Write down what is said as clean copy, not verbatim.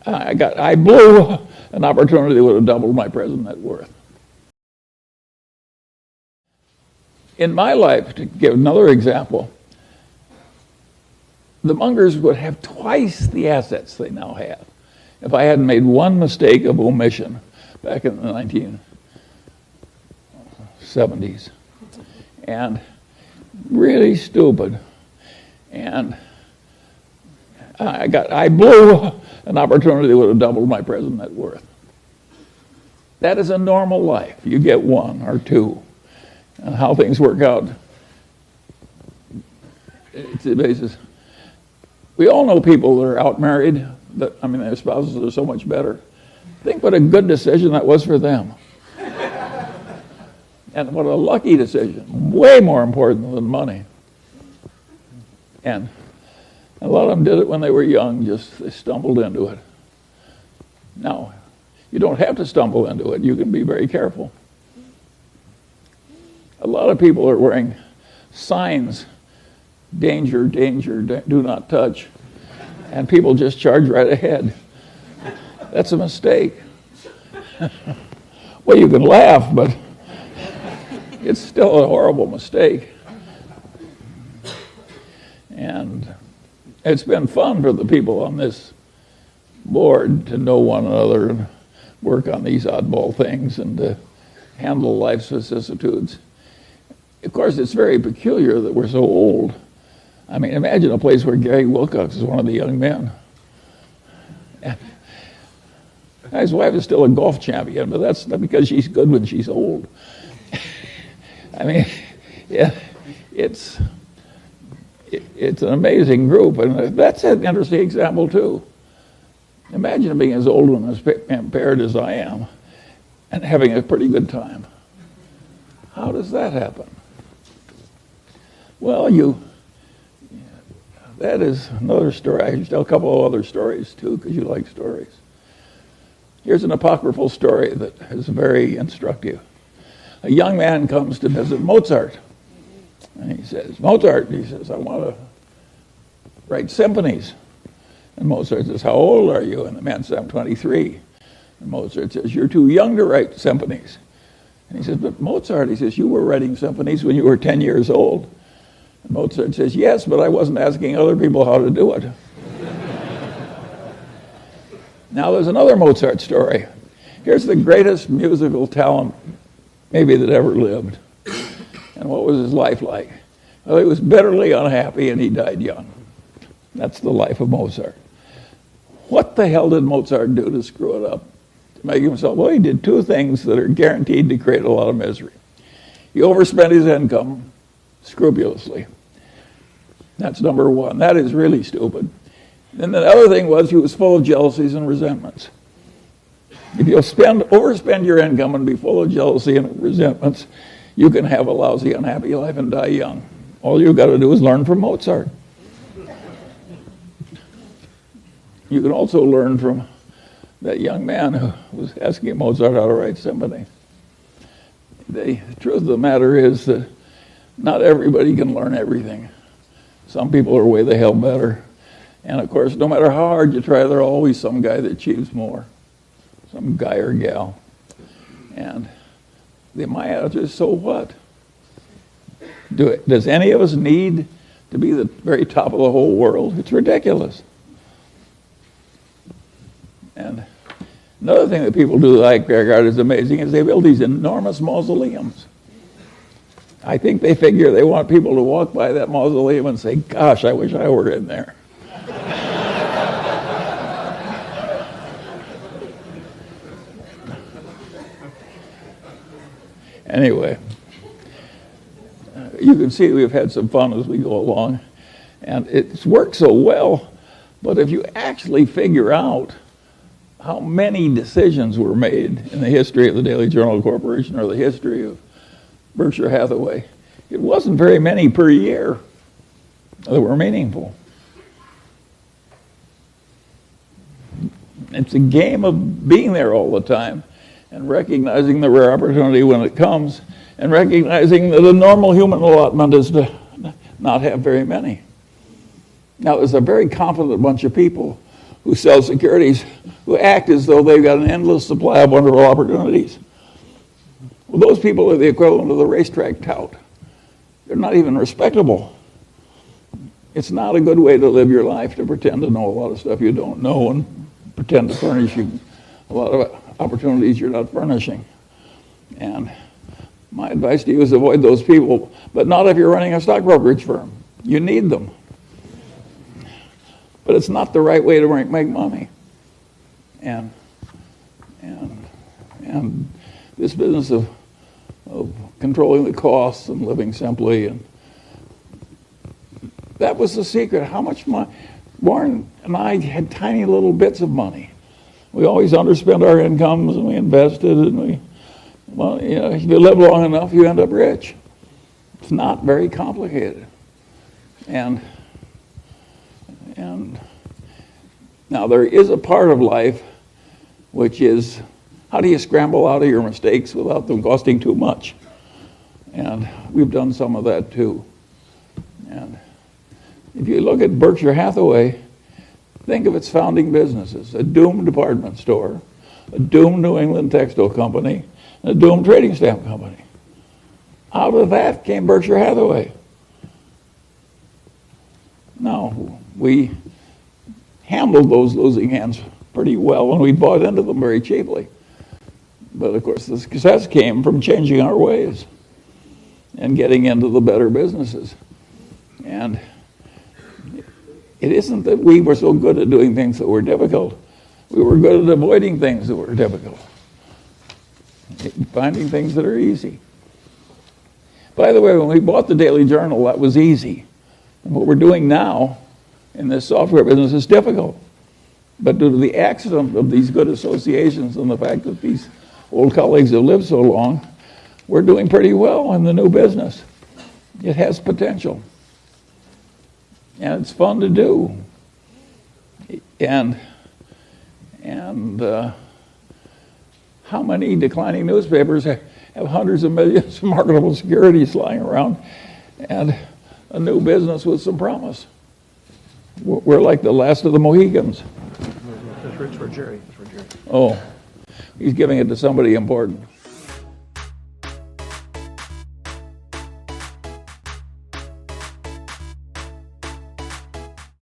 I blew an opportunity that would have doubled my present net worth. In my life, to give another example, the Mungers would have twice the assets they now have if I hadn't made one mistake of omission back in the 1970s. And really stupid. And I blew an opportunity that would have doubled my present net worth. That is a normal life. You get one or two. And how things work out, it's the basis. We all know people that are out married, their spouses are so much better. Think what a good decision that was for them. And what a lucky decision, way more important than money. And a lot of them did it when they were young, they stumbled into it. Now, you don't have to stumble into it. You can be very careful. A lot of people are wearing signs, danger, danger, do not touch, and people just charge right ahead. That's a mistake. Well, you can laugh, but it's still a horrible mistake. And it's been fun for the people on this board to know one another and work on these oddball things and to handle life's vicissitudes. Of course, it's very peculiar that we're so old. I mean, imagine a place where Gary Wilcox is one of the young men. And his wife is still a golf champion, but that's not because she's good when she's old. I mean, yeah, it's an amazing group, and that's an interesting example too. Imagine being as old and as impaired as I am, and having a pretty good time. How does that happen? Well, that is another story. I can tell a couple of other stories too, because you like stories. Here's an apocryphal story that is very instructive. A young man comes to visit Mozart. And he says, Mozart, I want to write symphonies. And Mozart says, how old are you? And the man says, I'm 23. And Mozart says, you're too young to write symphonies. And he says, but Mozart, he says, you were writing symphonies when you were 10 years old. And Mozart says, yes, but I wasn't asking other people how to do it. Now there's another Mozart story. Here's the greatest musical talent maybe that ever lived. And what was his life like? Well, he was bitterly unhappy and he died young. That's the life of Mozart. What the hell did Mozart do to screw it up? To make himself, well, he did two things that are guaranteed to create a lot of misery. He overspent his income scrupulously. That's number one. That is really stupid. And the other thing was he was full of jealousies and resentments. If you'll overspend your income and be full of jealousy and resentments, you can have a lousy, unhappy life and die young. All you've got to do is learn from Mozart. You can also learn from that young man who was asking Mozart how to write symphony. The truth of the matter is that not everybody can learn everything. Some people are way the hell better. And of course, no matter how hard you try, there's always some guy that achieves more. Some guy or gal. And my attitude is, so what? Does any of us need to be the very top of the whole world? It's ridiculous. And another thing that people do that I regard as amazing is they build these enormous mausoleums. I think they figure they want people to walk by that mausoleum and say, gosh, I wish I were in there. Anyway, you can see we've had some fun as we go along, and it's worked so well, but if you actually figure out how many decisions were made in the history of the Daily Journal Corporation or the history of Berkshire Hathaway, it wasn't very many per year that were meaningful. It's a game of being there all the time and recognizing the rare opportunity when it comes and recognizing that a normal human allotment is to not have very many. Now, there's a very confident bunch of people who sell securities who act as though they've got an endless supply of wonderful opportunities. Well, those people are the equivalent of the racetrack tout. They're not even respectable. It's not a good way to live your life, to pretend to know a lot of stuff you don't know and pretend to furnish you a lot of opportunities you're not furnishing. And my advice to you is avoid those people, but not if you're running a stock brokerage firm. You need them. But it's not the right way to make money. And this business of controlling the costs and living simply, and that was the secret. How much money? Warren and I had tiny little bits of money. We always underspent our incomes, and we invested, and if you live long enough, you end up rich. It's not very complicated. And now there is a part of life which is, how do you scramble out of your mistakes without them costing too much? And we've done some of that too. And if you look at Berkshire Hathaway, think of its founding businesses: a doomed department store, a doomed New England textile company, and a doomed trading stamp company. Out of that came Berkshire Hathaway. Now, we handled those losing hands pretty well, and we bought into them very cheaply. But of course, the success came from changing our ways and getting into the better businesses. And it isn't that we were so good at doing things that were difficult. We were good at avoiding things that were difficult, finding things that are easy. By the way, when we bought the Daily Journal, that was easy. And what we're doing now in this software business is difficult. But due to the accident of these good associations and the fact that these old colleagues have lived so long, we're doing pretty well in the new business. It has potential. And it's fun to do. And how many declining newspapers have hundreds of millions of marketable securities lying around and a new business with some promise? We're like the last of the Mohicans. It's for Jerry. Oh, he's giving it to somebody important.